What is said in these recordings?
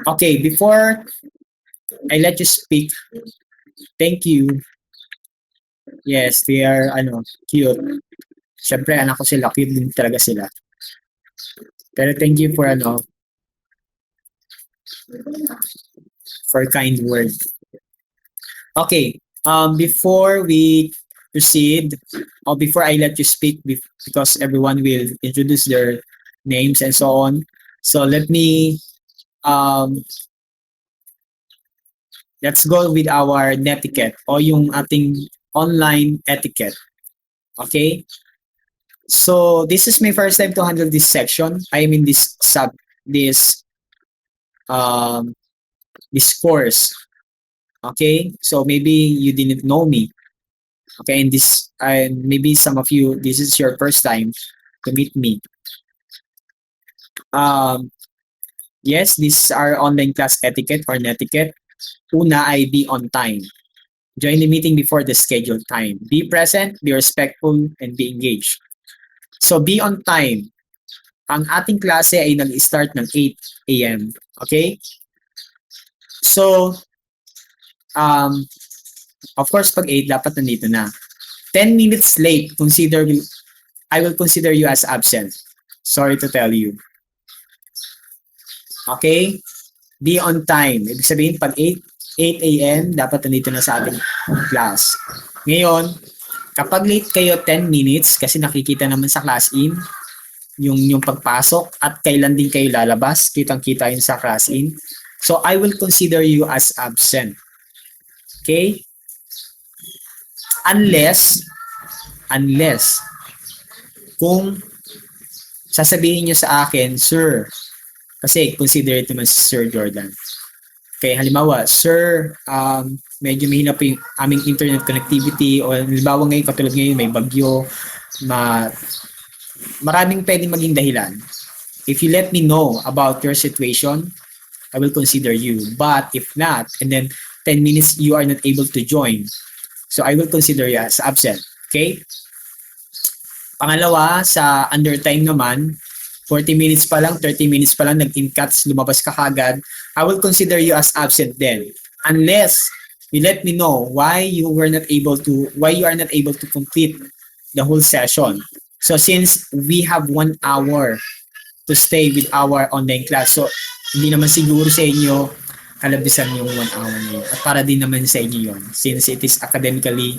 Okay, before I let you speak, thank you. Yes, they are, cute. Siyempre, anak ko sila, cute din talaga sila. Pero thank you for kind word. Okay, before we proceed, or before I let you speak, because everyone will introduce their names and so on. So um, let's go with our netiquette o yung ating online etiquette. Okay? So this is my first time to handle this section. I am in this um this course. Okay? So maybe you didn't know me. Okay, and maybe some of you, this is your first time to meet me. Um yes, this is our online class etiquette or netiquette. Una ay be on time. Join the meeting before the scheduled time. Be present, be respectful, and be engaged. So be on time. Ang ating klase ay nag-start ng 8 a.m. Okay? So, of course, pag 8, dapat nandito na. 10 minutes late, I will consider you as absent. Sorry to tell you. Okay? Be on time. Ibig sabihin, pag 8 a.m., dapat nandito na sa ating class. Ngayon, kapag late kayo 10 minutes, kasi nakikita naman sa class in, yung pagpasok at kailan din kayo lalabas, kitang-kita yun sa class in. So, I will consider you as absent. Okay? Unless, kung sasabihin nyo sa akin, Sir, kasi consider it naman si Sir Jordan. Okay, halimbawa, Sir, medyo mahina po yung aming internet connectivity o halimbawa ngayon, katulad ngayon, may bagyo, maraming pwedeng maging dahilan. If you let me know about your situation, I will consider you. But if not, and then 10 minutes you are not able to join, so I will consider you as absent. Okay? Pangalawa, sa undertime naman, 40 minutes pa lang, 30 minutes pa lang, nag-in-cuts, lumabas ka kagad, I will consider you as absent then. Unless you let me know why you are not able to complete the whole session. So since we have 1 hour to stay with our online class, so hindi naman siguro sa inyo kalabisan yung 1 hour na yun. At para din naman sa inyo yun, since it is academically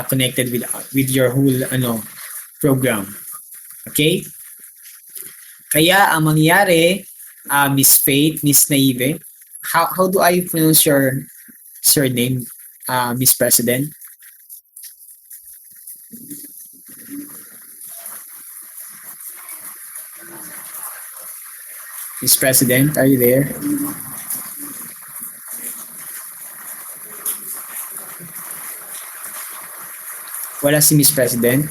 connected with your whole program. Okay? Kaya ang mangyayari, Miss Faith, Miss Naive, how do I pronounce your surname, Miss President? Miss President, are you there? Wala si Miss President.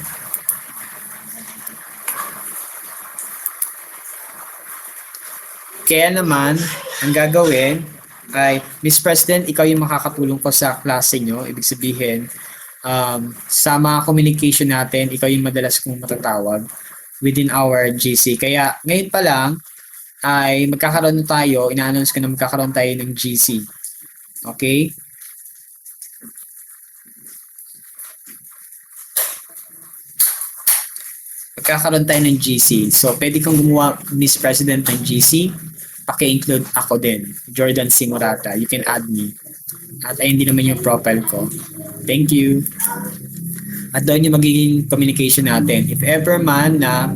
Kaya naman, ang gagawin ay, Miss President, ikaw yung makakatulong ko sa klase nyo. Ibig sabihin, sa mga communication natin, ikaw yung madalas kong matatawag within our GC. Kaya ngayon pa lang, ay magkakaroon tayo, ina-announce ko na magkakaroon tayo ng GC. Okay? Magkakaroon tayo ng GC. So, pwede kang gumawa, Miss President, ng GC. Paki-include ako din, Jordan Simurata. You can add me. At ayun din naman yung profile ko. Thank you. At doon yung magiging communication natin. If ever man na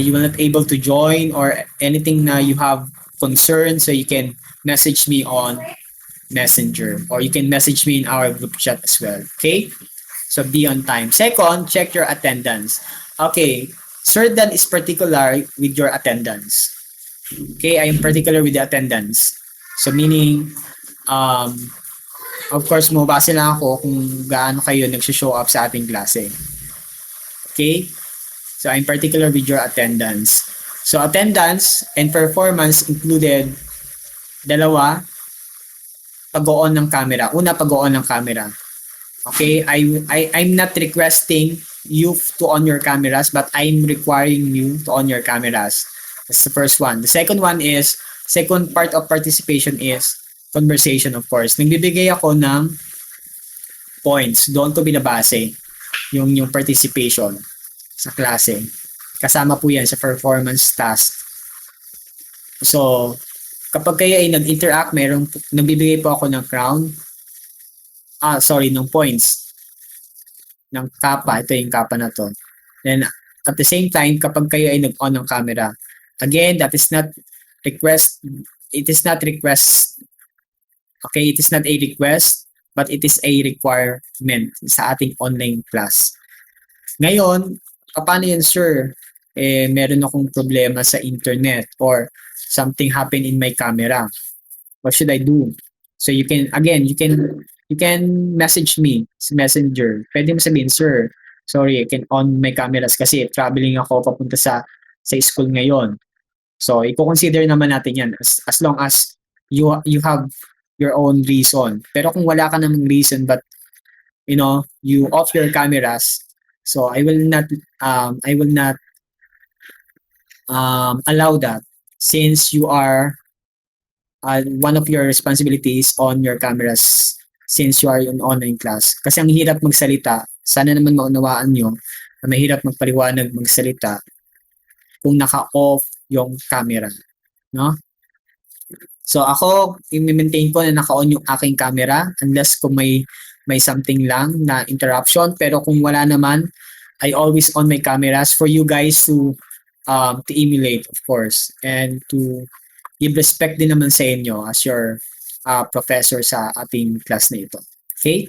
you will not able to join or anything na you have concern, so you can message me on Messenger or you can message me in our group chat as well. Okay? So be on time. Second, check your attendance. Okay. Sir Dan is particular with your attendance. Okay, I am particular with the attendance. So meaning, of course, mabase lang ako kung gaano kayo nag-show up sa ating klase. Okay? So I'm particular with your attendance. So attendance and performance included dalawa, pag-on ng camera. Una, pag-on ng camera. Okay? I'm not requesting you to on your cameras, but I'm requiring you to on your cameras. That's the first one. The second one is, second part of participation is conversation, of course. Nagbibigay ako ng points. Doon ko binabase yung participation sa klase. Kasama po yan sa performance task. So, kapag kayo ay nag-interact, nagbibigay po ako ng crown. Ng points. Ng kappa. Ito yung kappa na to. Then, at the same time, kapag kayo ay nag-on ng camera, again, that is not request. It is not request. Okay, it is not a request, but it is a requirement sa ating online class. Ngayon, paano yan, sir? Meron akong problema sa internet or something happened in my camera. What should I do? So you can message me sa Messenger. Pwede mo sabihin, sir, sorry, I can on my cameras kasi traveling ako papunta sa school ngayon. So, i-consider naman natin yan as long as you have your own reason. Pero kung wala ka namang reason but you off your cameras, so I will not allow that since you are one of your responsibilities on your cameras since you are in online class. Kasi ang hirap magsalita. Sana naman maunawaan nyo na mahirap magpaliwanag magsalita kung naka-off yung camera. No? So ako, i-maintain ko na naka-on yung aking camera unless kung may something lang na interruption. Pero kung wala naman, I always on my cameras for you guys to emulate, of course, and to give respect din naman sa inyo as your professor sa ating class na ito. Okay?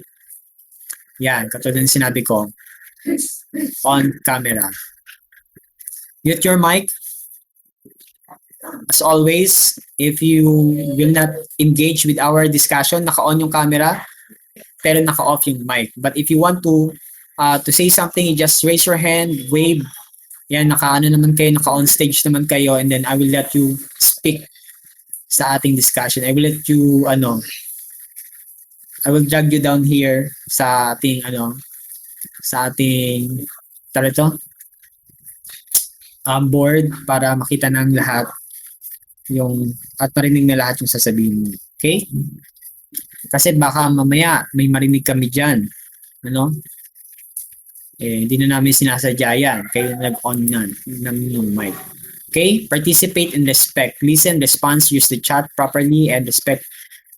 Yan, katulad ng sinabi ko, on camera. Mute your mic. As always, if you will not engage with our discussion, naka-on yung camera, pero naka-off yung mic. But if you want to say something, you just raise your hand, wave. Yan, naka-ano naman kayo, naka-on stage naman kayo, and then I will let you speak sa ating discussion. I will let you, I will drag you down here sa ating, board para makita ng lahat at marinig na lahat yung sasabihin mo. Okay? Kasi baka mamaya may marinig kami dyan. Hindi na namin sinasadya yan. Kayo nag-on ng yung mic. Okay? Participate and respect. Listen, response, use the chat properly, and respect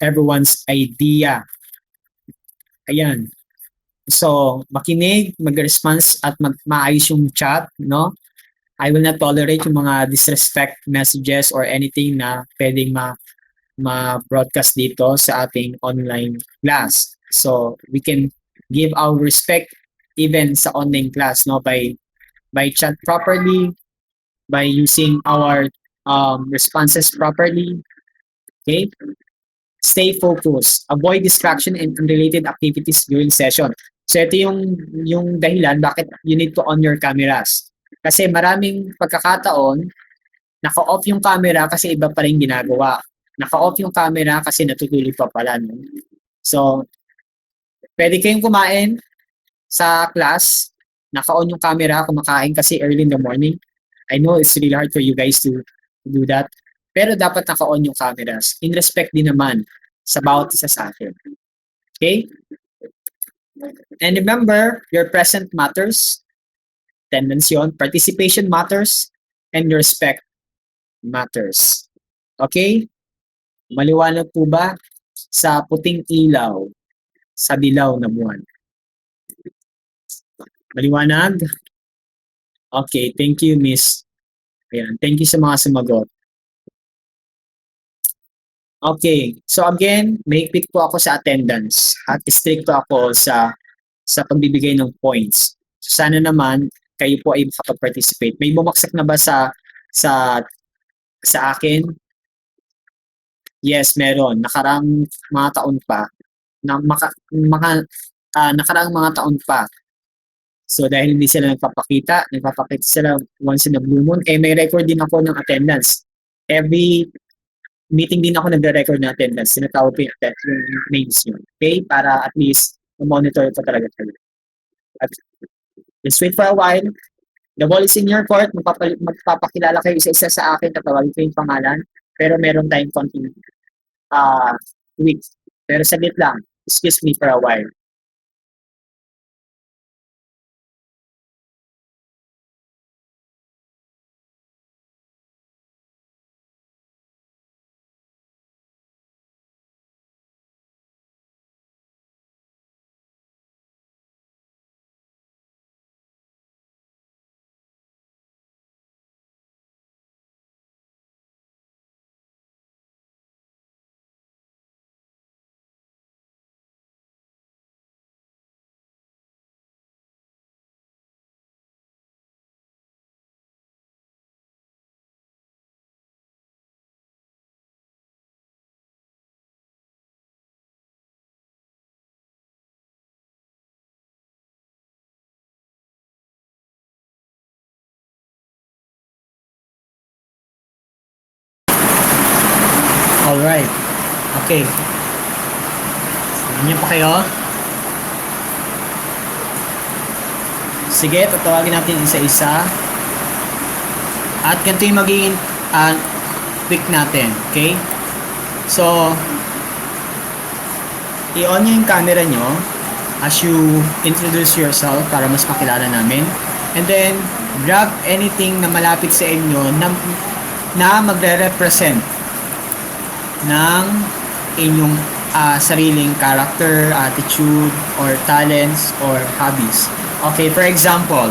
everyone's idea. Ayan. So, makinig, mag-response at maayos yung chat, no? I will not tolerate yung mga disrespect messages or anything na pwedeng ma-broadcast dito sa ating online class. So, we can give our respect even sa online class, no? By chat properly, by using our responses properly. Okay? Stay focused. Avoid distraction and unrelated activities during session. So ito yung dahilan bakit you need to on your cameras. Kasi maraming pagkakataon, naka-off yung camera kasi iba pa rin ginagawa. Naka-off yung camera kasi natutulog pa pala. No? So, pwede kayong kumain sa class, naka-on yung camera, kumakain kasi early in the morning. I know it's really hard for you guys to do that. Pero dapat naka-on yung cameras. In respect din naman sa bawat isa sa atin. Okay? And remember, your present matters. Attendance yun. Participation matters. And your respect matters. Okay? Maliwanag po ba? Sa puting ilaw, sa dilaw na buwan. Maliwanag? Okay, thank you, Miss. Ayan, thank you sa mga sumagot. Okay, so again, mahigpit po ako sa attendance at strict po ako sa pagbibigay ng points. So sana naman kayo po ay makapag-participate. May bumagsak na ba sa akin? Yes, meron. Nakarang mga taon pa. Nakarang mga taon pa. So dahil hindi sila nagpapakita sila once in a blue moon, may record din ako ng attendance. Every meeting din ako nagre-record ng attendance. Sinatawag ko yung names nyo. Okay? Para at least monitor ko talaga. At Just wait for a while. The ball is in your court. Magpapakilala kayo isa-isa sa akin. Tatawagin ko yung pangalan. Pero meron tayong konting weeks. Pero saglit lang. Excuse me for a while. Alright. Okay. Ganyan pa kayo. Sige, tatawagin natin isa-isa. At ganito yung magiging quick natin. Okay? So, i-on nyo yung camera nyo as you introduce yourself para mas makilala namin. And then, grab anything na malapit sa inyo na magre-represent ng inyong sariling character, attitude, or talents, or hobbies. Okay, for example,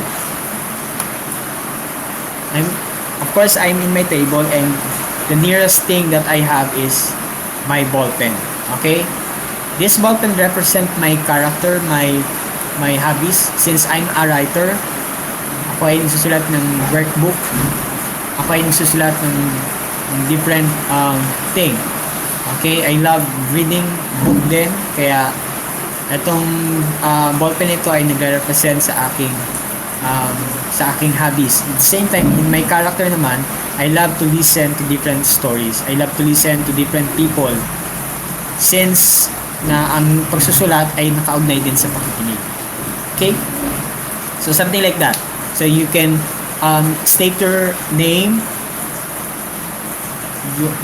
of course, I'm in my table and the nearest thing that I have is my ball pen. Okay? This ball pen represent my character, my hobbies. Since I'm a writer, ako ay nagsusulat ng workbook. Ako ay nagsusulat ng different thing. Okay, I love reading book din, kaya itong ballpen ito ay nagre-represent sa aking hobbies. At the same time, in my character naman, I love to listen to different stories. I love to listen to different people since na ang pagsusulat ay nakaugnay din sa pakikinig. Okay? So something like that. So you can state your name,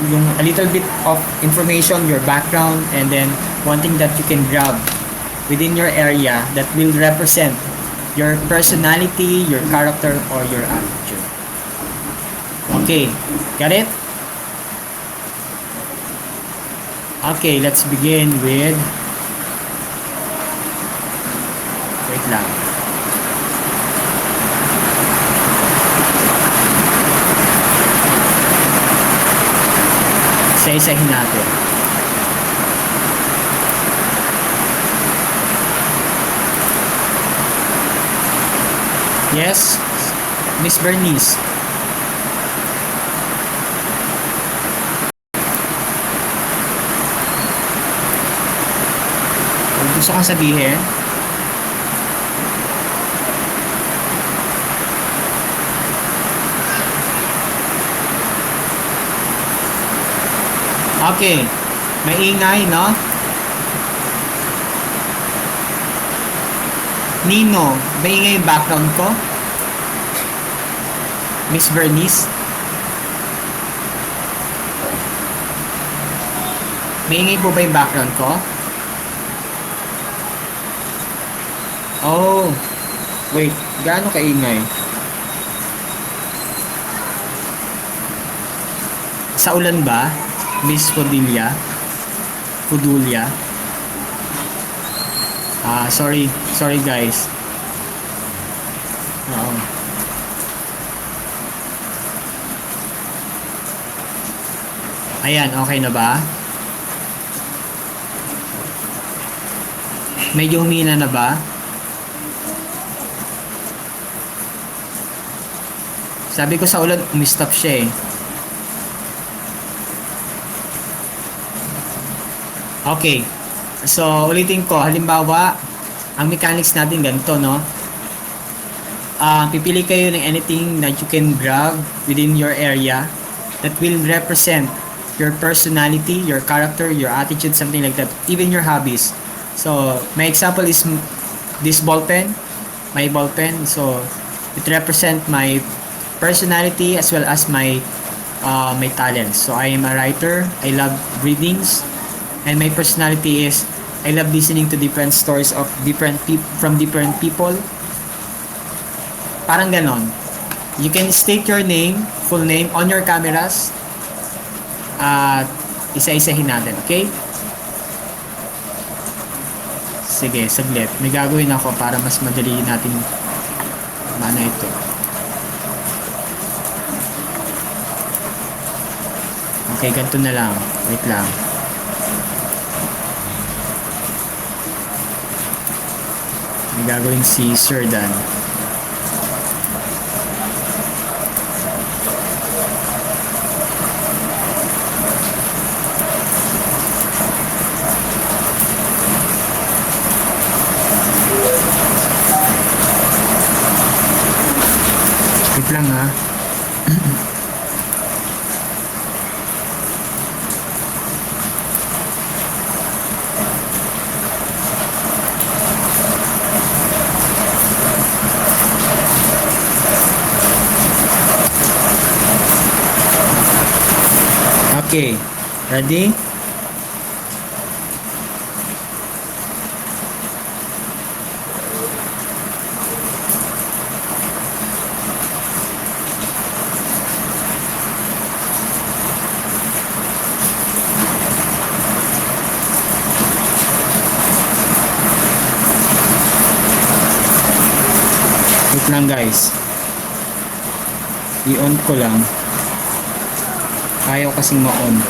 yung a little bit of information, your background, and then one thing that you can grab within your area that will represent your personality, your character, or your attitude. Okay, got it? Okay, let's begin with, wait lang. Isa-isahin natin. Yes, Miss Bernice. Kung gusto kong sabihin, okay, maingay, no? Nino, maingay yung background ko? Miss Bernice? Maingay po ba yung background ko? Oh, wait, gaano kaingay? Sa ulan ba? Miss Cordelia? Fudulia? Sorry guys. Oo. Ayan, okay na ba? Medyo humina na ba? Sabi ko sa ulan, umistop siya eh. Okay. So, ulitin ko. Halimbawa, ang mechanics natin ganito, no? Pipili kayo ng anything that you can grab within your area that will represent your personality, your character, your attitude, something like that. Even your hobbies. So, my example is this ball pen. my ball pen. So it represents my personality as well as my talents. So I am a writer. I love readings, and my personality is I love listening to different stories of different people from different people. Parang ganon. You can state your name, full name on your cameras at isa-isahin natin, okay? Sige, saglit. May gagawin ako para mas madali natin mana ito. Okay, ganito na lang. Wait lang. May gagawin si Sir Dan. Wait lang ha. Okay, ready? Wait lang guys. I-on ko lang. Ayaw kasing ma-on.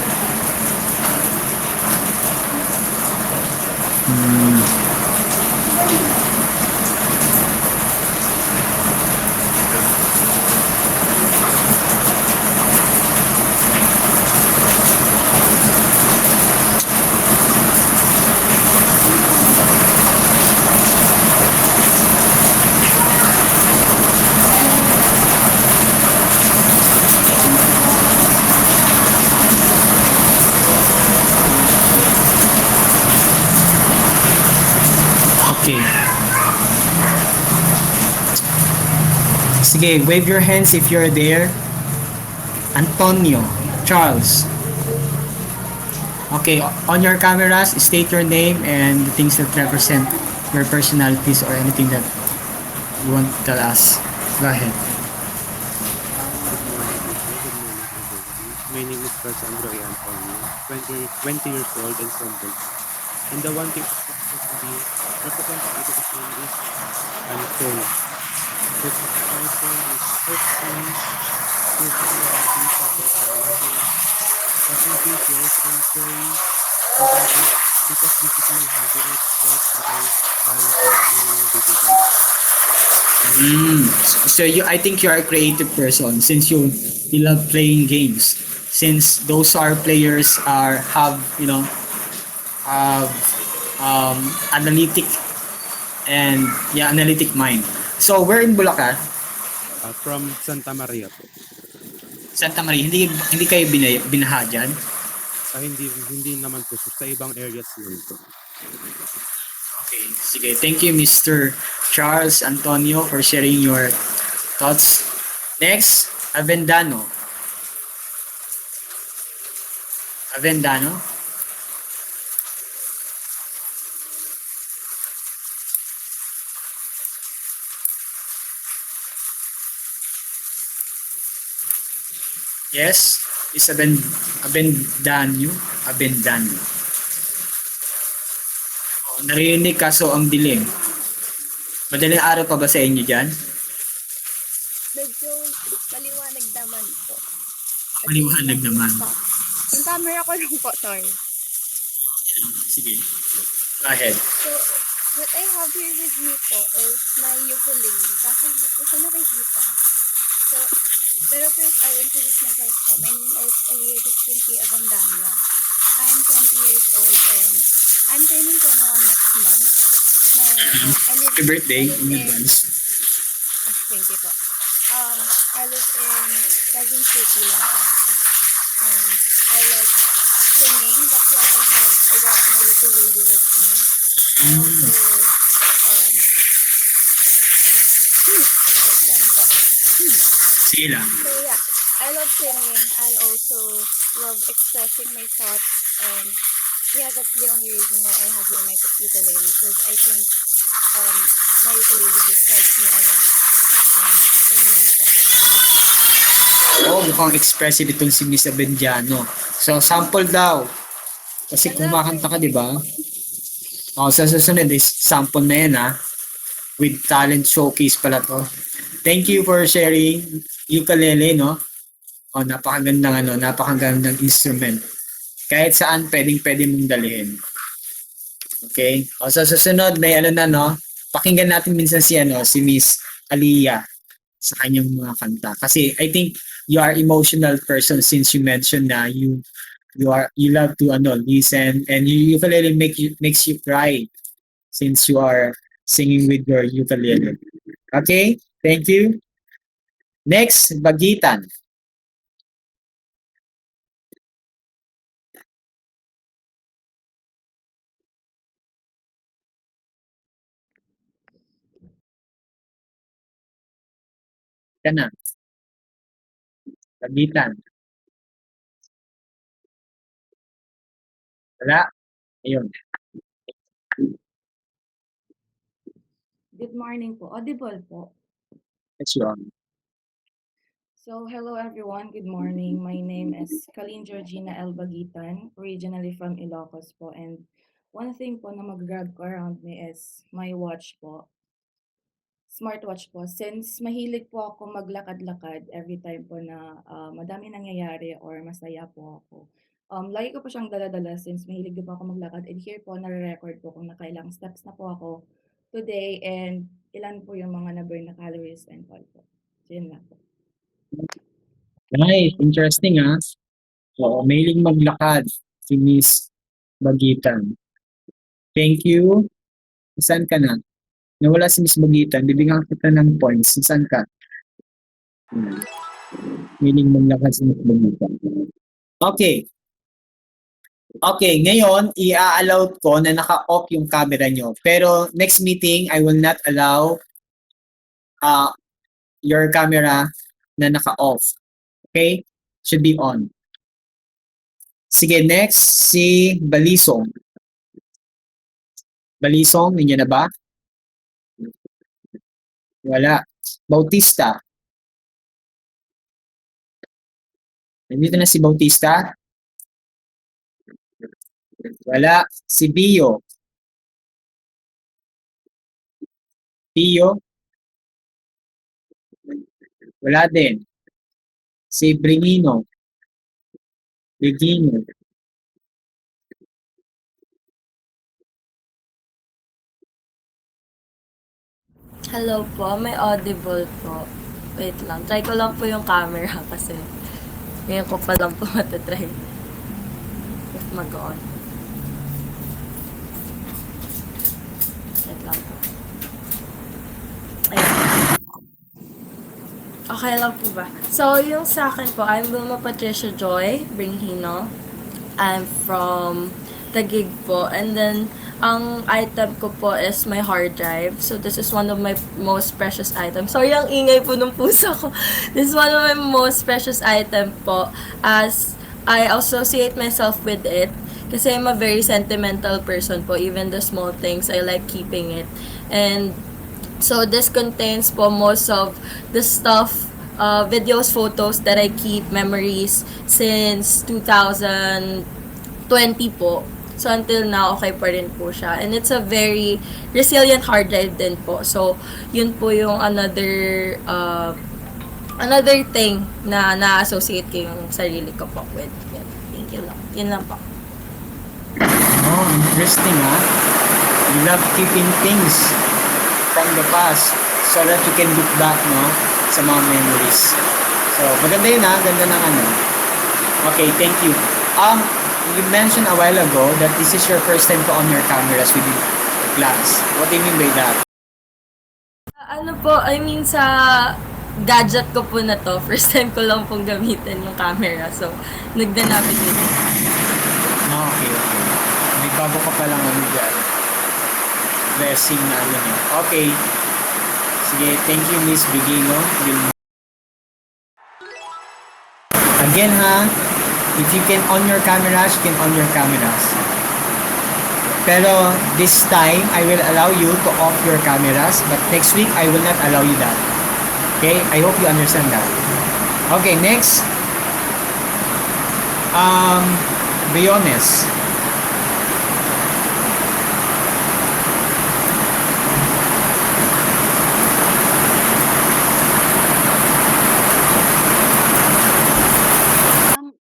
Okay. Sige, wave your hands if you're there. Antonio, Charles. Okay, on your cameras, state your name and the things that represent your personalities or anything that you want to tell us. Go ahead. My name is Cassandra Antonio, 20 years old and single. And the one thing that representative is an phone. This my phone is hopefully to be watching videos and playing because this is my hobby and express my talent in video games. So I think you are a creative person since you love playing games. Since those are players have analytic and analytic mind. So we're in Bulacan, From Santa Maria po. Santa Maria. Hindi kayo binaha dyan? Hindi naman po sa ibang areas yun po. Okay, sige. Thank you, Mr. Charles Antonio, for sharing your thoughts. Next, Avendano. Yes, is Avendano. Oh, narinig kaso ang dilim. Madaling araw pa ba sa inyo dyan? Medyo maliwanag naman po. Maliwanag naman. Yung camera ko lang po, sorry. Sige. Go ahead. So, what I have here with me po is my ukulele. Kasi hindi po siya nakikita. So, pero first, I will introduce myself po. My name is Elias Quinty Avendano. I'm 20 years old and I'm turning 21 next month. Happy birthday in advance. Thank you po. I live in Quezon City lang po. And I like singing. That's why I got my ukulele with me. I also Wait lang po. Sige lang. So yeah, I love singing. I also love expressing my thoughts, and yeah, that's the only reason why I have my ukulele, because I think my ukulele just helps me a lot. And yun lang po. Oh, mukhang expressive itong si Miss Abendiano. So, sample daw. Kasi kumakanta ka, di ba? Oh, sa susunod is sample na yan, ha? With talent showcase pala to. Thank you for sharing ukulele, no? Oh, napakagandang instrument. Kahit saan pwede mong dalhin. Okay? O sa susunod, may ano na, no? Pakinggan natin minsan si Miss Aliyah sa kanyang mga kanta. Kasi I think you are emotional person since you mentioned na you love to listen, and you ukulele makes you cry since you are singing with your ukulele. Okay? Thank you. Next, Bagitan. Yan na. Bagitan. Wala. Ayun. Good morning po. Audible po. That's wrong. So, hello everyone. Good morning. My name is Kalin Georgina L. Bagitan, originally from Ilocos po. And one thing po na mag-grab ko around me is my watch po. Smartwatch po. Since mahilig po ako maglakad-lakad every time po na madami nangyayari or masaya po ako. Lagi ko po siyang dala-dala since mahilig din po ako maglakad. And here po, nare-record po kung nakailang steps na po ako today and ilan po yung mga na-burn na calories and all po. So, yun lang po. Nice. Interesting, ha? Oo, mailing maglakad si Miss Bagitan. Thank you. Saan ka na? Nawala si Miss Bagitan. Bibigyan kita ng points. Saan ka? Mailing maglakad si Miss Bagitan. Okay. Okay, ngayon, i-allow ko na naka-off yung camera nyo. Pero next meeting, I will not allow your camera na naka-off. Okay? Should be on. Sige, next, si Balisong. Balisong, ninyo na ba? Wala. Bautista. Nandito na si Bautista? Wala. Si Bio. Bio? Wala din. Si Brigino. Brigino. Hello po, may audible po. Wait lang, try ko lang po yung camera kasi ngayon ko pa lang po matatry if mag-on. Wait lang po. Ayan. Okay lang po ba? So, yung sa akin po, I'm Wilma Patricia Joy Bringhino. I'm from Taguig po. And then, ang item ko po is my hard drive. So, this is one of my most precious items. Sorry, ang ingay po ng puso ko. This is one of my most precious item po as I associate myself with it. Kasi I'm a very sentimental person po. Even the small things, I like keeping it. And so, this contains po most of the stuff, videos, photos that I keep, memories since 2020 po. So, until now, okay pa rin po siya. And it's a very resilient hard drive din po. So, yun po yung another thing na na-associate ko yung sarili ko po with. Yan. Thank you lang. Yun lang po. Oh, interesting, ha? You love keeping things from the past so that you can look back, no? Sa mga memories. So, maganda yun, ha? Ganda ng ano. Okay, thank you. You mentioned a while ago that this is your first time to on your cameras with the class. What do you mean by that? Ano po, I mean sa gadget ko po na to, first time ko lang pong gamitin yung camera. So, nagda-navigate. Oh, okay. May bago ka palang ano dyan. Blessing na ano niya. Okay. Sige, thank you, Miss Bigino. Again, ha? If you can on your cameras, you can on your cameras. Pero this time, I will allow you to off your cameras, but next week, I will not allow you that. Okay? I hope you understand that. Okay, next. Briones.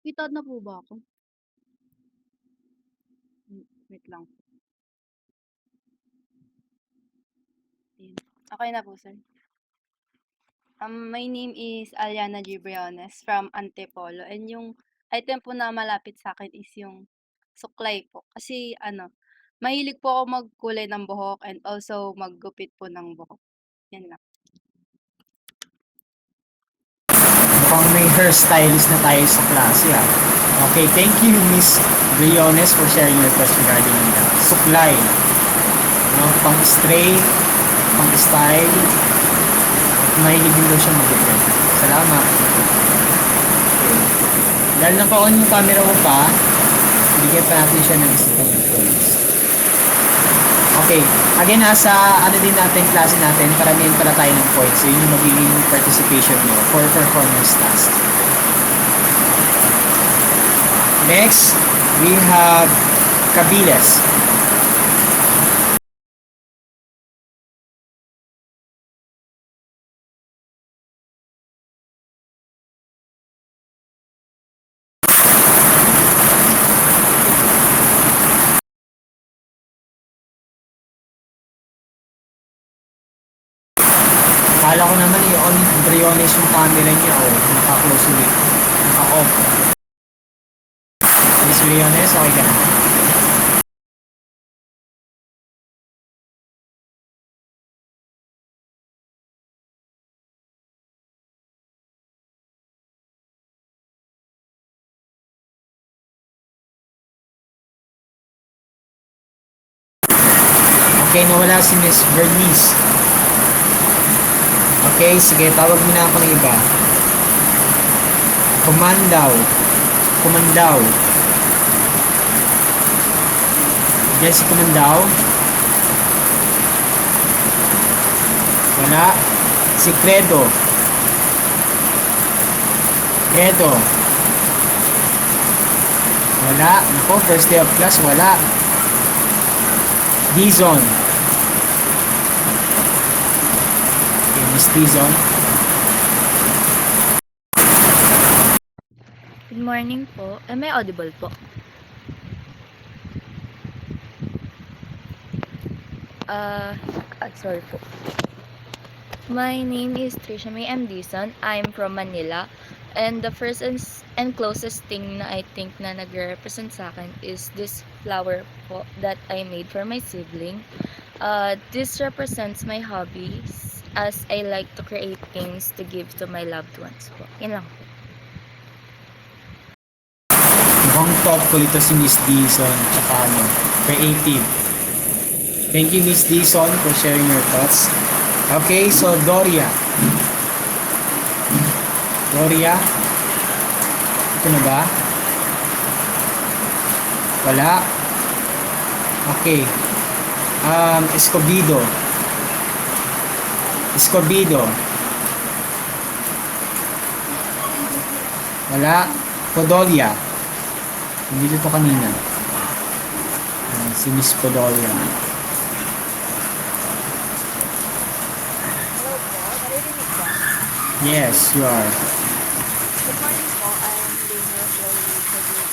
Pitad na po ba ako? Wait lang. Ayan. Okay na po, sir. My name is Aliana G. Briones from Antipolo. And yung item po na malapit sa akin is yung suklay po. Kasi mahilig po ako magkulay ng buhok and also maggupit po ng buhok. Yan lang. Mukhang may hairstylist na tayo sa klase, ah. Okay, thank you, Miss Briones, for sharing your thoughts regarding the suklay. No, pang-straight, pang-style, at may higin daw siya mag-effect. Salamat. Okay. Dahil naka-on yung camera mo pa, bigyan pa natin siya ng isa pang points. Okay, again, sa din natin, klase natin, paramihan pala tayo ng points. So, yun yung magiging participation nyo for performance task. Next, we have Cabiles. Akala ko naman i-on Briones yung camera niya o naka-close ulit. Naka-off. Miss Briones, okay ka na? Okay, nawala si Miss Bernice. Okay, sige, tawag mo na ako ng iba. Kumandaw. Kumandaw. Yan si Kumandaw. Wala. Si Credo. Credo. Wala. Nako, first day of class, wala. Dizon. Okay, Miss Dizon. Good morning po. Am I audible po? Sorry po. My name is Trisha May M. Dizon. I'm from Manila. And the first and closest thing na I think na nagre-represent sa akin is this flower po that I made for my sibling. This represents my hobbies as I like to create things to give to my loved ones po. Yan lang po. Mukhang thoughtful ito si Miss Dizon. Tsaka creative. Thank you, Miss Dizon, for sharing your thoughts. Okay, so Doria. Doria? Ito na ba? Wala. Okay. Escobedo. Escobedo. Wala. Podolia. Hindi ito kanina. Si Miss Podolia. Hello po, naririnig ba? Yes, you are. Good morning po, I'm Daniel Chloe Rodriguez.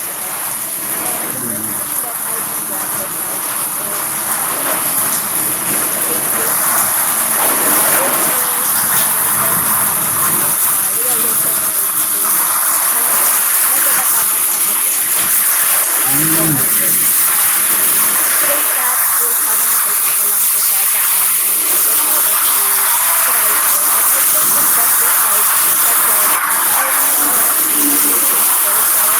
And the first wish that I can grant right now pray that po sana nakita ko lang po sa daan and I decided to try it. And it was just that decide because I really want to be a creative person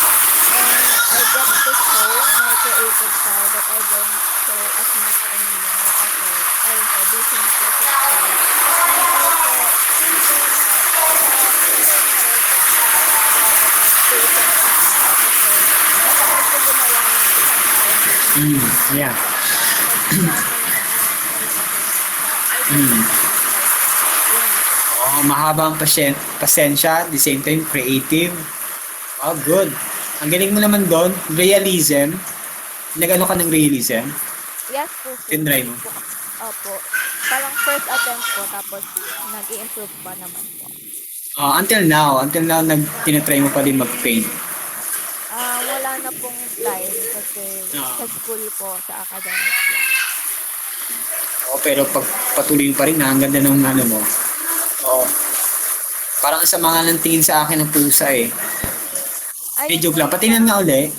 and I get to show my creative side that I don't show as much anymore kasi ayun po, busy na po sa school. And also, feel ko na okay na rin kung mag-patient na ako kasi natry ko gumawa ng isang PowerPoint Yeah. pag-exam na lang ng I think Mm. yun na po. Oh, mahaba ang pasensya, at the same time creative. Oh, good. Ang galing mo naman doon, realism. Nag-ano ka ng realism? Yes po, sir. Tinry mo? Opo. Parang first attempt po, tapos nag-i-improve pa naman po. Until now, tinatry mo pa din mag-paint. Wala na pong time kasi sa school po, sa academic. Oh, pero pag patuloy pa rin, ang ganda ng ano mo. Oh. Parang sa mga nang tingin sa akin ng pusa eh. Ayun Joke po, lang. Patinan na uli.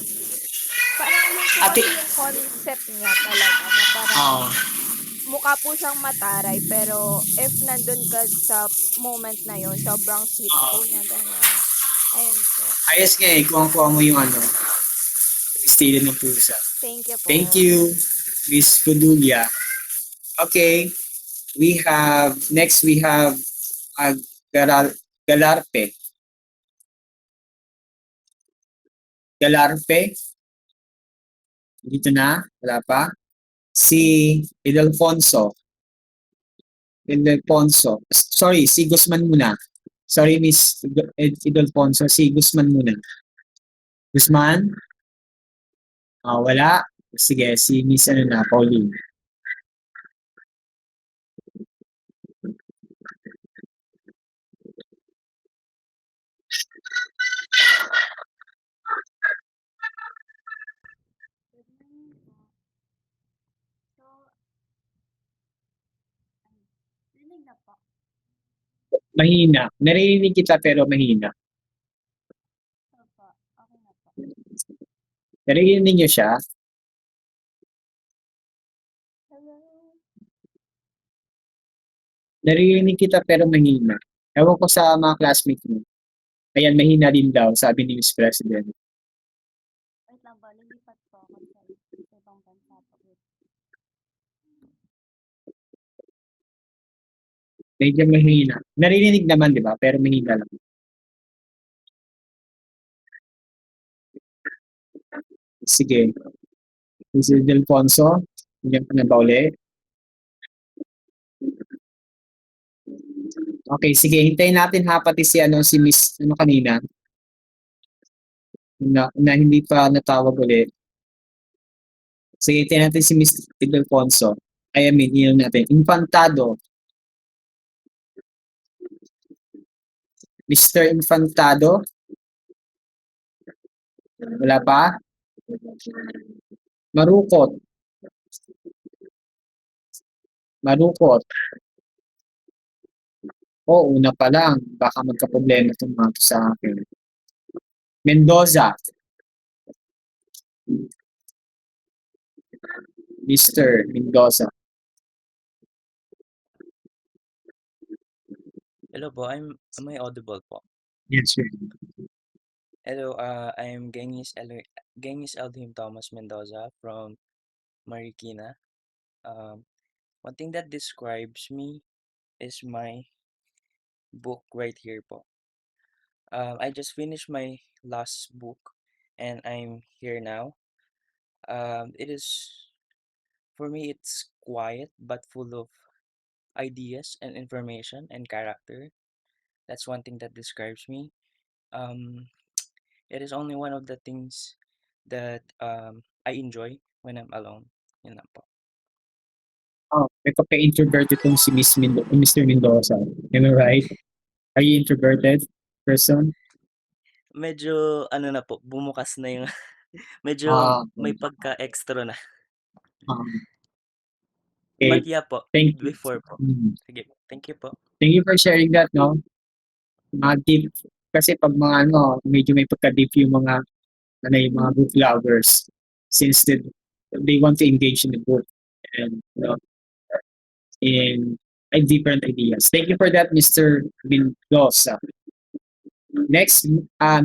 parang yun po Ate- kasi yung concept niya talaga na parang Oo. mukha po siyang mataray pero if nandun ka sa moment na yun, sobrang sweet po niya gano'n. Ayun po. Ayos nga eh, kuha mo yung ano, estilo ng pusa. Thank you po. Thank you, Miss Kudulia. Okay, next we have Galarpe. Galarpe. Dito na, wala pa. Si Ildefonso. Sorry, si Guzman muna. Sorry, Miss Ildefonso. Si Guzman muna. Guzman? Wala. Sige, si Miss Pauline. Rinig na po. Mahina. Naririnig kita pero mahina. Opo, okay na po. Naririnig niyo siya? Hello? Naririnig kita pero mahina. Ewan ko sa mga classmates mo. Ayan, mahina din daw, sabi ni Miss President. Wait lang ba? Lilipat po ako sa ibang bansa po. Medyo mahina. Naririnig naman, di ba? Pero mahina lang. Sige. Miss Delfonso, hindi ka na ba uli? Okay, sige. Hintayin natin ha, pati si Miss, kanina. Na hindi pa natawag ulit. Sige, hintayin natin si Miss Delfonso. Yun natin. Infantado. Mr. Infantado? Wala pa? Marukot. Marukot. Una pa lang. Baka magka-problema itong mga to sa akin. Mendoza. Mr. Mendoza. Hello po, am I audible po? Yes, sir. Hello, I'm Gengis Eldhim Thomas Mendoza from Marikina. One thing that describes me is my book right here po. I just finished my last book and I'm here now. It is, for me, it's quiet but full of ideas and information and character. That's one thing that describes me. It is only one of the things that I enjoy when I'm alone. Yun lang po. May pagka-introverted itong si Mr. Mendoza. Am I right? Are you introverted person? Medyo ano na po, bumukas na yung medyo may pagka-extra na. Okay. But yeah po, Thank you. before po. Sige, thank you po. Thank you for sharing that, no? Mga deep, kasi pag mga medyo may pagka-deep yung mga book lovers since they want to engage in the book and in different ideas. Thank you for that, Mr. Mendoza. Next,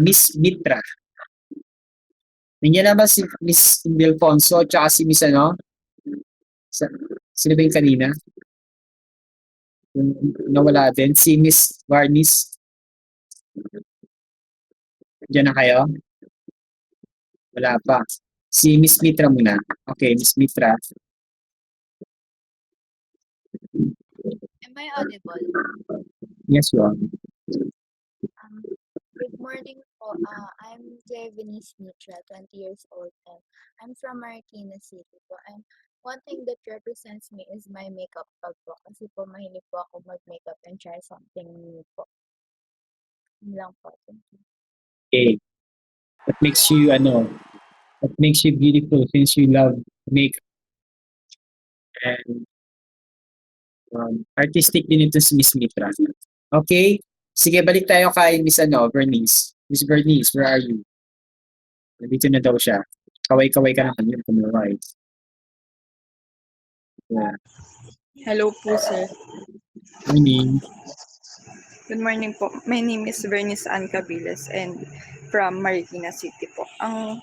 Miss Mitra. Nandiyan na ba si Miss Delfonso at si Miss Sa, sino ba yung kanina? Yung nawala din. Si Miss Varnis. Diyan na kayo? Wala pa. Si Miss Mitra muna. Okay, Miss Mitra. Am I audible? Yes, you are. Good morning po. I'm Jevenice Mitra, 20 years old, and I'm from Marikina City po. And one thing that represents me is my makeup bag po. Kasi po mahilig po ako mag-makeup and try something new po. Yun lang po. Thank you. Okay. What makes you beautiful since you love makeup and artistic din ito si Miss Mitra. Okay? Sige, balik tayo kay Miss Bernice. Miss Bernice, where are you? Nandito na daw siya. Kaway-kaway ka naman yun, kumaway. Yeah. Hello po, sir. Morning. Good morning po. My name is Bernice Ann Cabiles and from Marikina City po. Ang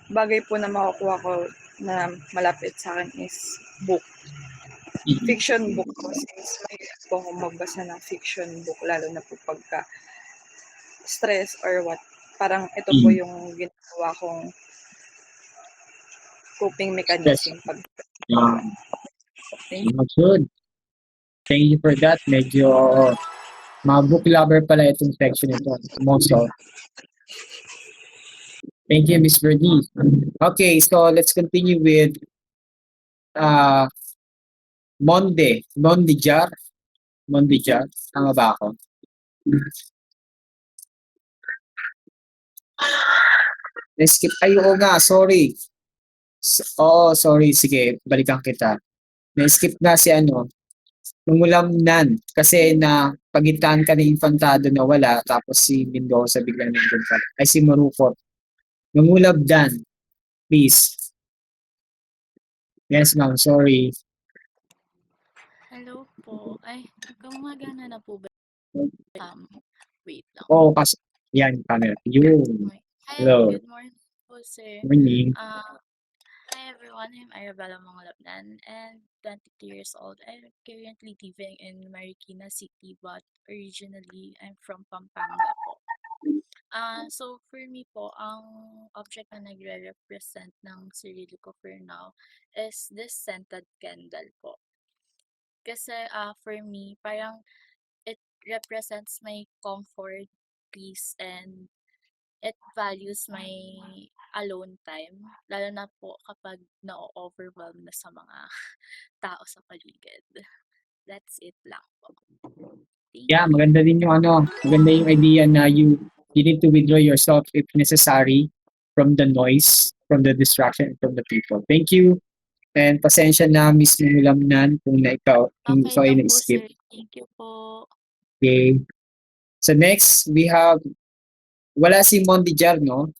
bagay po na makukuha ko na malapit sa akin is book. Fiction book po since may po akong magbasa ng fiction book lalo na po pagka stress or what. Parang ito po yung ginagawa kong coping mechanism. Thank you. Good. Thank you for that. Medyo mga book lover pala itong section ito. Also. Thank you, Miss Verdi. Okay, so let's continue with Mondijar. Tama ba ako? Na-skip. Ay, oo nga, sorry. Sorry. Sige, balikan kita. Na-skip nga si Nangulamnan. Kasi na pagitan ka ni Infantado na wala, tapos si Mendoza biglang nandun ka. Ay, si Marupot. Nangulabdan. Please. Yes, ma'am. Sorry. Hello po. Ay, gumagana na po ba? Wait lang. Kasi yan, camera. Yun. Hi, Hello. good morning po, sir. Morning. Hi everyone, I'm Arabella Mangalapnan and 22 years old. I'm currently living in Marikina City but originally I'm from Pampanga po. So for me po, ang object na nagre-represent ng sarili ko for now is this scented candle po. Kasi for me, parang it represents my comfort, peace, and it values my alone time. Lalo na po kapag na-overwhelm na sa mga tao sa paligid. That's it lang po. Thank Yeah, you. maganda din yung maganda yung idea na you need to withdraw yourself if necessary from the noise, from the distraction, from the people. Thank you. And pasensya na, Miss Nangulamnan, kung Okay ikaw ay lang po, na-skip. sir. Thank you po. Okay. So next, we have, wala si Mondijar, no?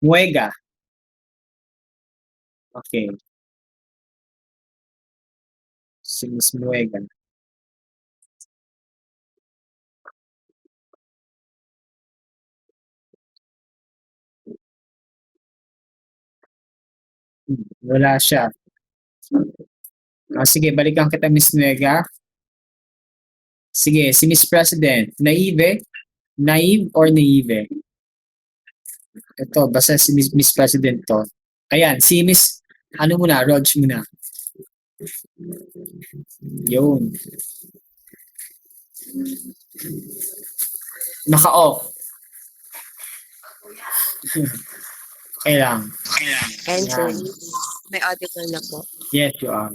Muega. Okay. Si Miss Muega. Wala siya. Sige, balikan kita, Miss Muega. Sige, si Miss President. Naive? Naive or naive? Ito, basta si Miss President to. Ayan, si Miss, muna, Rog muna. Yun. Naka-off. Okay lang. And Yan. sir, may auditor na po. Yes, you are.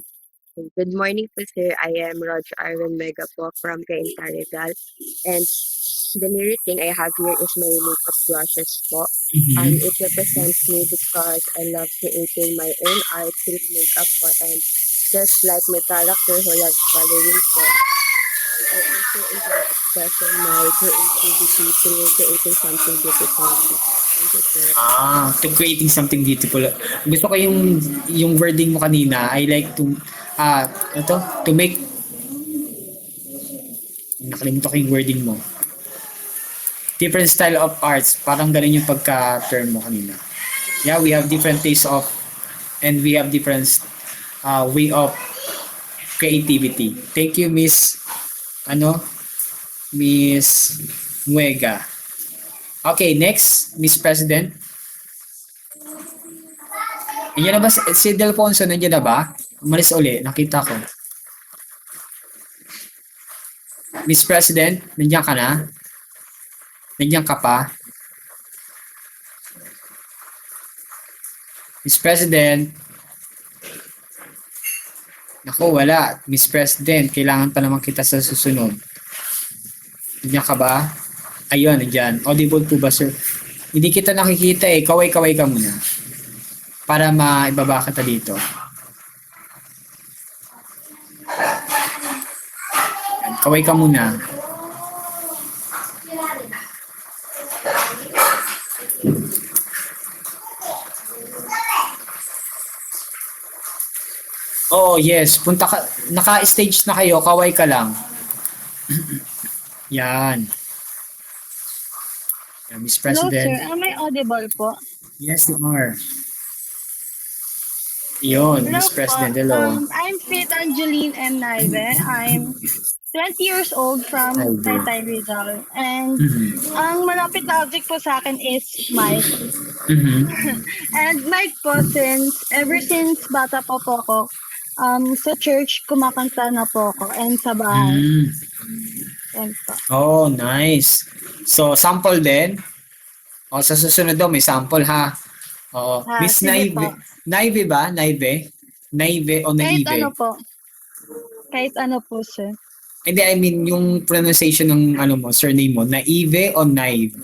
Good morning po sir. I am Roger Arvin Mega po from Cainta Rizal. And the nearest thing I have here is my makeup brushes po. It represents me because I love creating my own art through makeup po. And just like my character who loves coloring po, I also enjoy expressing my creativity through creating something beautiful. Thank you sir. To creating something beautiful. Gusto ko yung wording mo kanina. I like to to make, nakalimutan ko yung wording mo. Different style of arts. Parang ganun yung pagka-term mo kanina. Yeah, we have different tastes of, and we have different way of creativity. Thank you, Miss Miss Muega. Okay, next, Miss President. Nandiyan na ba si Delfonso? Nandiyan na ba? Umalis uli. Nakita ko. Miss President, nandiyan ka na? Nandiyan ka pa? Miss President. Naku, wala. Miss President, kailangan pa naman kita sa susunod. Nandiyan ka ba? Ayun, nandiyan. Audible po ba, sir? Hindi kita nakikita eh. Kaway-kaway ka muna. Para maibaba ka dito. Kaway ka muna. Oh, yes. Punta ka. Naka-stage na kayo. Kaway ka lang. Yan. Yan, Miss Hello, President. sir. Am I audible po? Yes, you are. Yun, Miss Hello President. po. Hello. I'm Faith Angeline M. Naive. I'm 20 years old from Naive. Taytay Rizal. And Mhm. ang malapit na object po sa akin is mic. Mhm. And mic po, ever since bata po ako, sa church, kumakanta na po ako. And sa bahay. Mm. Yan po. Oh, nice. So, sample din. O, sa susunod daw, may sample ha. Oo. Miss sige Naive. po. Naive ba? Naive? Naive o Kahit Naive? ano po. Kahit ano po, sir. Hindi, I mean, yung pronunciation ng surname mo, Naive o Naive?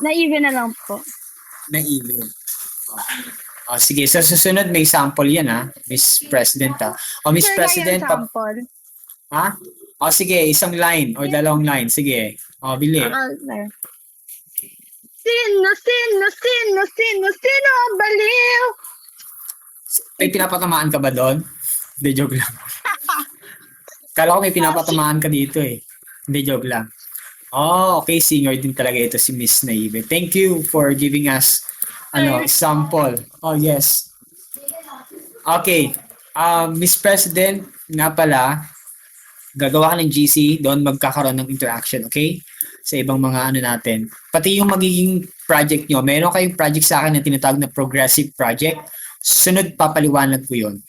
Naive na lang po. Naive. O, sige, sa susunod may sample yan ha, Miss President ha. O, Miss Sir, President, ngayon sample. ha? O, sige, isang line or dalawang line. Sige. O, bili. There. Sino ang baliw? May pinapatamaan ka ba doon? Hindi, joke lang. Kala ko may pinapatamaan ka dito eh. Hindi, joke lang. Oh, okay. Singer din talaga ito si Miss Naive. Thank you for giving us sample. Oh, yes. Okay. Miss President, nga pala, gagawa ka ng GC, doon magkakaroon ng interaction, okay? Sa ibang mga natin. Pati yung magiging project nyo, meron kayong project sa akin na tinatawag na progressive project. Sunod, papaliwanag ko yun.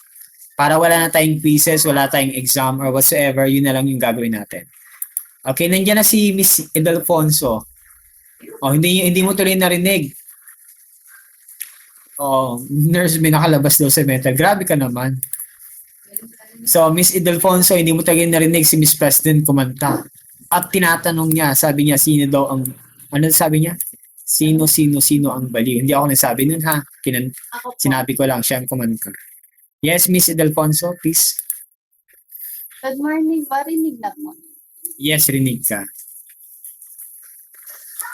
Para wala na tayong quizzes, wala tayong exam or whatsoever, yun na lang yung gagawin natin. Okay, nandiyan na si Miss Edelfonso. Oh, hindi mo tuloy narinig. Oh, nurse, may nakalabas daw sa metal. Grabe ka naman. So, Miss Edelfonso, hindi mo talaga narinig si Miss President kumanta. At tinatanong niya, sabi niya, sino daw ang, ano sabi niya? Sino ang baliw. Hindi ako nagsabi nun ha. Sinabi ko lang, siya ang kumanta. Yes, Miss Edelfonso, please. Good morning, parinig na po. Yes, rinig ka.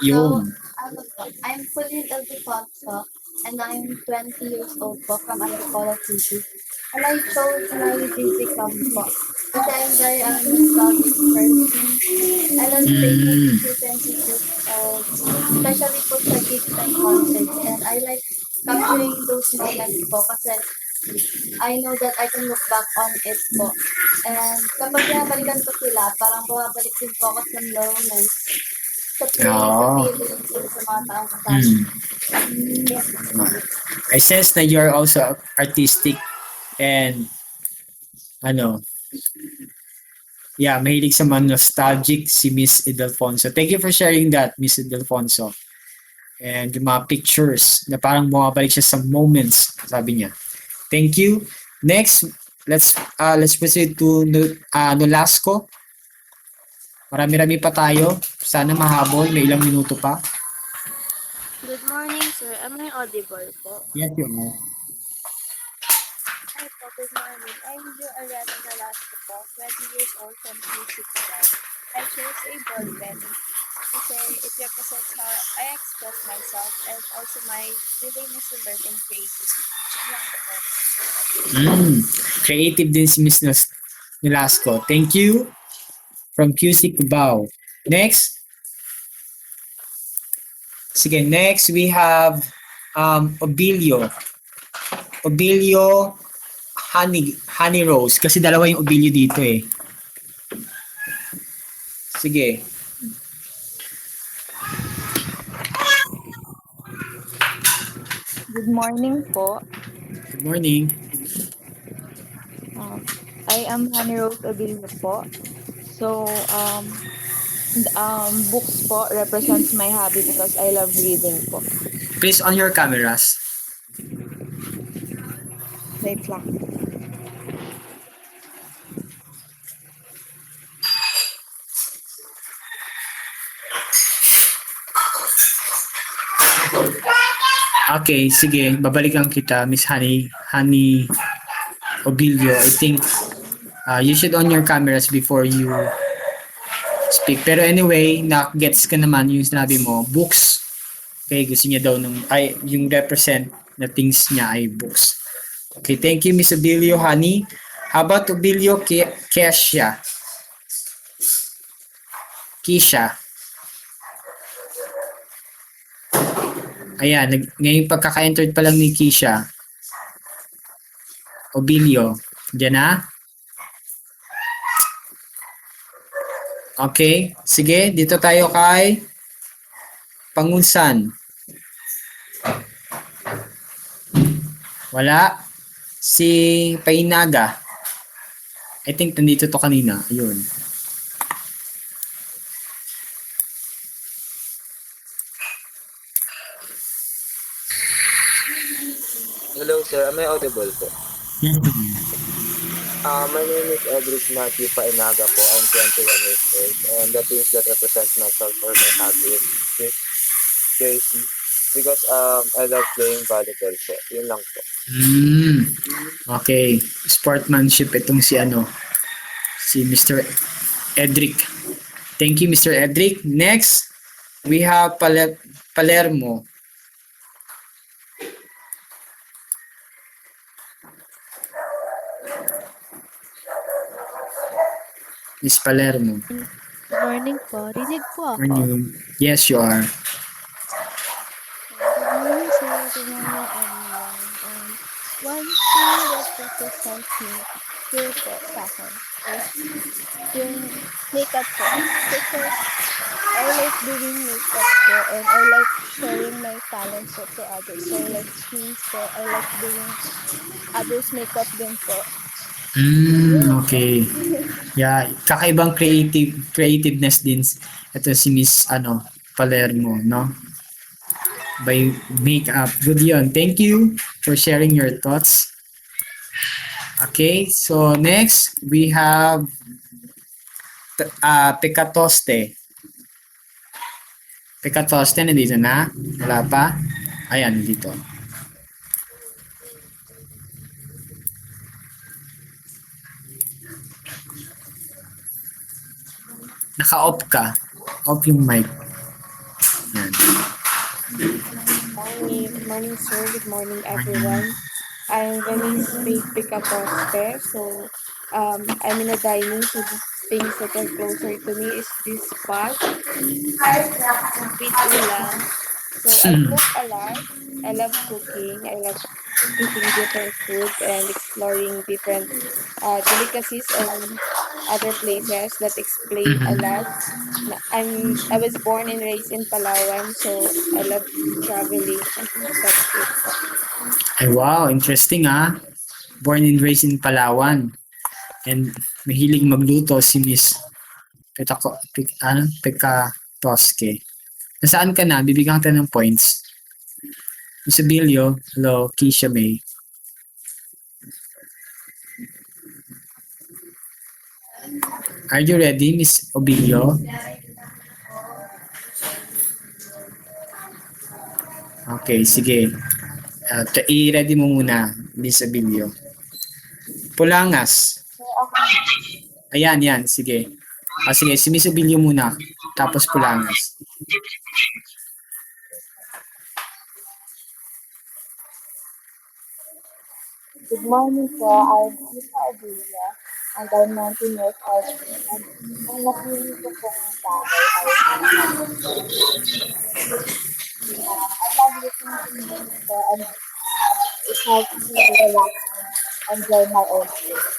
Yun. I'm Pauline Eldefonso, and I'm 20 years old po from Antipolo City. And I chose my basic po kasi I'm very nostalgic person. I love taking pictures and videos, especially po sa gigs and concerts. And I like capturing those moments po kasi I know that I can look back on it po. And kapag pinabalikan ko sila, parang bumabalik din po ako sa moments. Sa feelings sa mga taong kasama. I sense that you're also artistic and mahilig sa mga nostalgic si Miss Edelfonso. Thank you for sharing that, Miss Edelfonso. And yung mga pictures na parang bumabalik siya sa moments, sabi niya. Thank you. Next, let's proceed to Nolasco. Marami-rami pa tayo. Sana mahabol. May ilang minuto pa. Good morning, sir. Am I audible po? Yes, you are. Hi po, good morning. I'm Jo Ariana Velasco po, 20 years old from Music. I chose a ball pen kasi it represents how I express myself and also my willingness to learn and creativity. Creative din si Miss Nolasco. Thank you. From QC Cubao. Next. Sige, next we have Obilio. Obilio Honey Rose. Kasi dalawa yung Obilio dito eh. Sige. Good morning po. Good morning. I am Honey Rose Obilio po. So, books po represents my hobby because I love reading po. Please on your cameras. Wait lang. Okay, sige. Babalikan kita, Miss Honey Obilio. I think you should on your cameras before you speak. Pero anyway, na-gets ka naman yung sinabi mo, books. Okay, gusto niya daw yung represent na things niya ay books. Okay, thank you, Miss Obilio, Honey. How about Obilio Kesha? Kisha. Ayan, ngayong pagkaka-entered pa lang ni Kisha. Obilio. Diyan na? Okay, sige, dito tayo kay Pangunsan. Wala. Si Painaga. I think nandito to kanina. Ayun. Hello sir, am I audible po? My name is Edric Matthew Painaga po. I'm 21 years old and the things that represent myself or my hobby is jersey because I love playing volleyball po. Yun lang po. Okay. Sportsmanship itong si Mr. Edric. Thank you, Mr. Edric. Next, we have Palermo. Miss Palermo. Good morning po. Rinig po ako. Morning. Yes, you are. Good morning, sir. Good morning, everyone. One thing that represents me here po sa akin is yung makeup po. Kasi I like doing makeup po and I like sharing my talents po to others. So I like skins po. I like doing others makeup din po. Okay. Yeah, kakaibang creativeness din ito si Miss Palermo, no? By makeup. Good yun. Thank you for sharing your thoughts. Okay, so next we have Pekatoste. Pekatoste, nandito na? Wala pa? Ayan, nandito. Naka-off ka. Off yung mic. Yan. Morning, sir. Good morning, everyone. I'm Venice Picatoste. So, I'm in a dining, so the things that are closer to me is this pot with ulam. So, I cook a lot. I love cooking. I love eating different foods and exploring different delicacies and other places that explain a lot. I was born and raised in Palawan, so I love traveling. I think that's it. Ay, wow, interesting Born and raised in Palawan. And mahilig magluto si Miss Pekatoske. Nasaan ka na? Bibigyan kita ng points. Miss Abilio, hello, Keisha May. Are you ready, Miss Obilio? Okay, sige. I-ready mo muna, Miss Obilio. Pulangas. Ayan, yan, sige. Sige, si Miss Obilio muna. Tapos Pulangas. Good morning po. I'm Lisa Abulia and I'm 19 years old. And ang napili ko pong bagay ay I love listening to music po and it helps me enjoy my own space.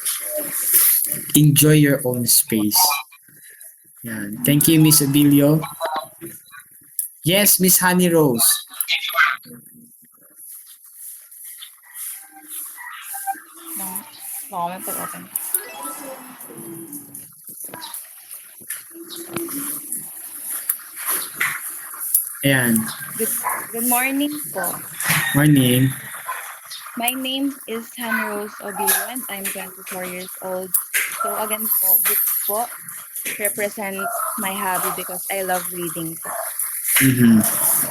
Enjoy your own space. Yan. Thank you, Miss Abilio. Yes, Miss Honey Rose. Comment or open. Ayan. Good morning po. Morning. My name is Hanrose Obilio and I'm 24 years old. So again po, books po represent my hobby because I love reading po.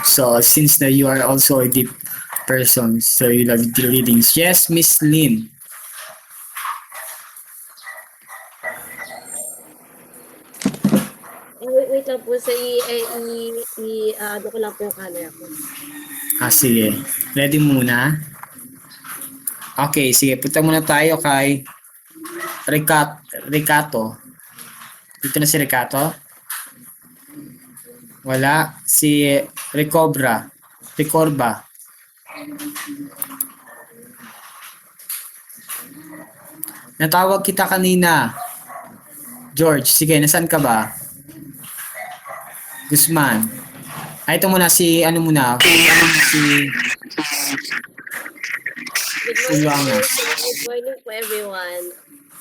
So, since that you are also a deep person, so you love the readings. Yes, Miss Lynn. Wait lang po sa ano ko lang po yung camera ko. Sige. Ready muna? Okay, sige. Punta muna tayo kay Ricato. Dito na si Ricato. Wala. Si Ricorba. Natawag kita kanina. George, sige, nasaan ka ba? Guzman. Ito muna si, ano muna, si Good Pulangas. morning po everyone.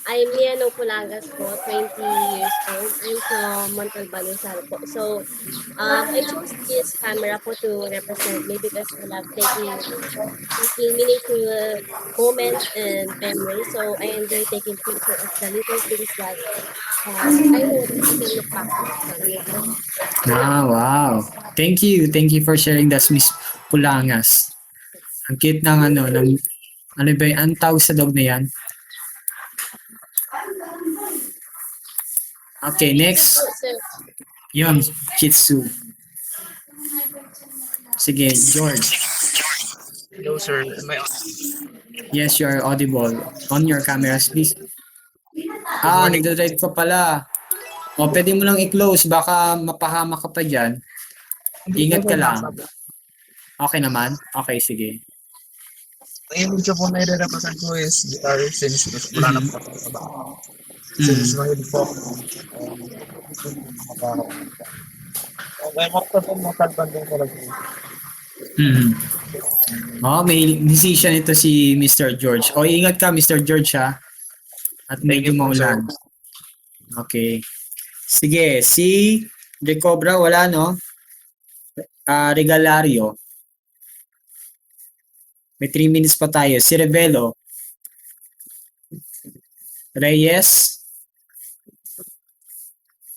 I'm Liano Pulangas po, 20 years old. I'm from Montalban, Rizal po. So, I chose this camera po to represent me because I love taking meaningful moments and memories. So, I enjoy taking pictures of the little things that I know that I can look back on. Wow. Thank you. Thank you for sharing that, Miss Pulangas. Ang cute ng ano ba yung, ang tawag sa dog na yan? Okay, next. Yun, Shih Tzu. Sige, George. Hello, sir. Am I Yes, you are audible. On your cameras, please. Nagdadrive ka pala. O, pwede mo lang i-close. Baka mapahama ka pa dyan. Ingat ka lang. Okay naman? Okay, sige. Ang image po na i-represent ko is guitar since wala na po ako sa bahay. Since mahilig po ako. I'm after po mga bandang talaga. May musician ito si Mr. George. O, ingat ka, Mr. George, ha? At medyo maulan. Okay. Sige, si Recobra, wala, no? Regalario. May 3 minutes pa tayo. Si Revelo. Reyes.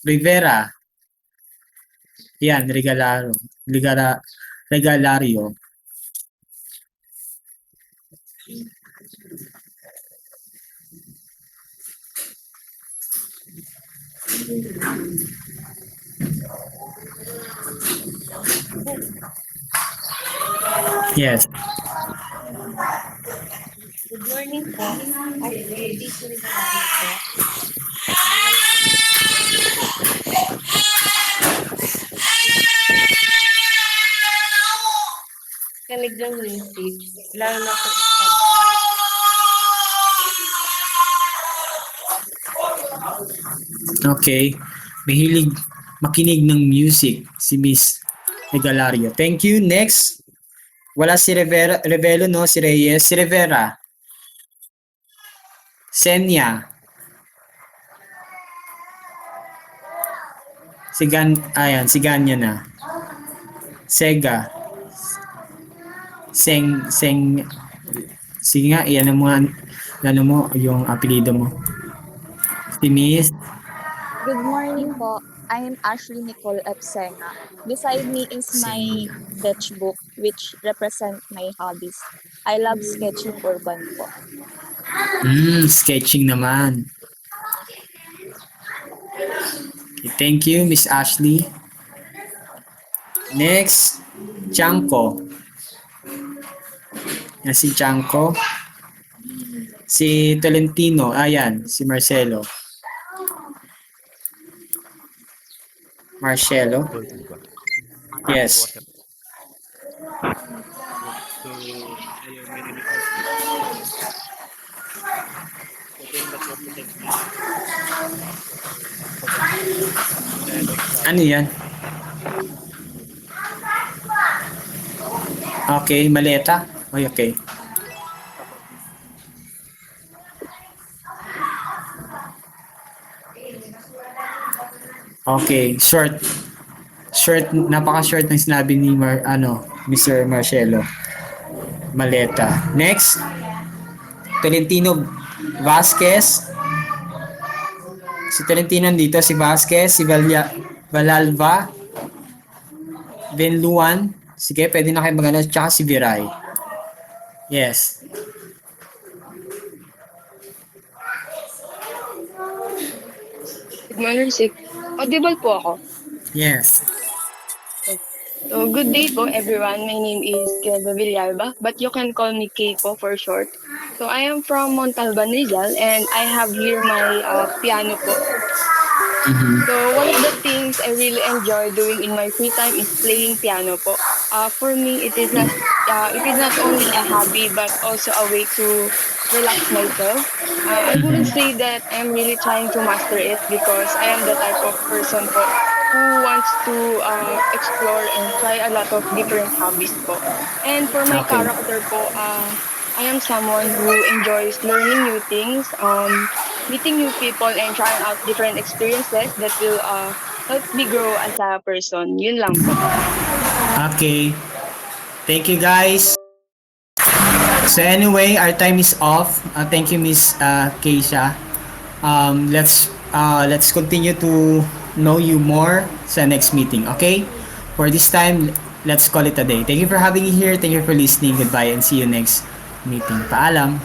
Rivera. Yan, Regalario. Yes. Good morning po. Ako Teacher Regalario po. Kanig ng music. Lalo na po Okay. Mahilig makinig ng music si Miss Regalario. Thank you. Next. Wala si Revelo, no? Si Reyes. Si Rivera. Senya. Si Ganya na. Sega. Sige nga, iyan mo yung apelido mo. Si Miss. Good morning po. I am Ashley Nicole Epsenga. Beside me is my sketchbook which represent my hobbies. I love sketching urban po. Sketching naman. Okay, thank you, Miss Ashley. Next, Chanko. Yan si Chanko. Si Tolentino. Ayan, si Marcelo. Marcelo? Yes. So, hello, my name is Ano yan? Okay, maleta. Oy, okay. Okay, short. Short, napaka-short ng sinabi ni Mr. Marcelo. Maleta. Next, Tolentino Vasquez. Si Tolentino dito, si Vasquez, si Valalva, Benluan. Sige, pwede na kayo magano, tsaka si Viray. Yes. Good morning, Sik. Audible po ako. Yes. So, good day po, everyone. My name is Kelva Villalba, but you can call me Kay po for short. So, I am from Montalban, Rizal, and I have here my piano po. So, one of the things I really enjoy doing in my free time is playing piano po. For me, it is not only a hobby, but also a way to relax myself. I wouldn't say that I'm really trying to master it because I am the type of person po who wants to explore and try a lot of different hobbies po. And for my Okay. character po, I am someone who enjoys learning new things, meeting new people, and trying out different experiences that will help me grow as a person. Yun lang po. Okay. Thank you, guys. So anyway, our time is off. Thank you, Miss Keisha. Let's continue to know you more sa next meeting, okay? For this time, let's call it a day. Thank you for having me here. Thank you for listening. Goodbye and see you next meeting. Paalam.